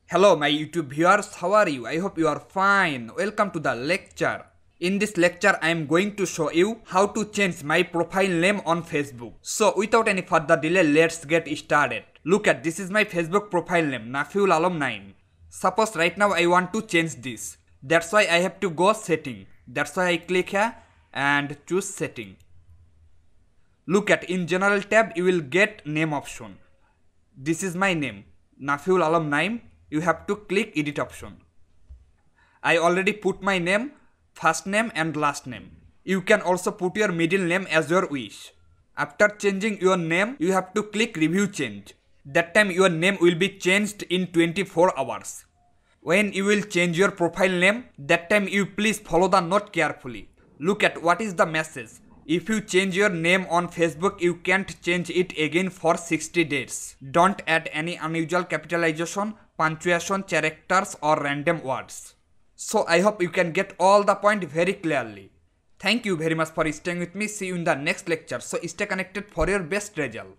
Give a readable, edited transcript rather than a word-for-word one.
Hello my YouTube viewers, how are you? I hope you are fine. Welcome to the lecture. In this lecture I am going to show you how to change my profile name on Facebook. So without any further delay, let's get started. Look at, this is my Facebook profile name, Nafiul Alam 9. Suppose right now I want to change this. That's why I have to go setting. That's why I click here and choose setting. Look at, in general tab you will get name option. This is my name, Nafiul Alam 9. You have to click edit option. I already put my name, first name and last name. You can also put your middle name as your wish. After changing your name, you have to click review change. That time your name will be changed in 24 hours. When you will change your profile name, that time you please follow the note carefully. Look at what is the message. If you change your name on Facebook, you can't change it again for 60 days. Don't add any unusual capitalization, punctuation, characters or random words. So I hope you can get all the point very clearly. Thank you very much for staying with me. See you in the next lecture. So stay connected for your best result.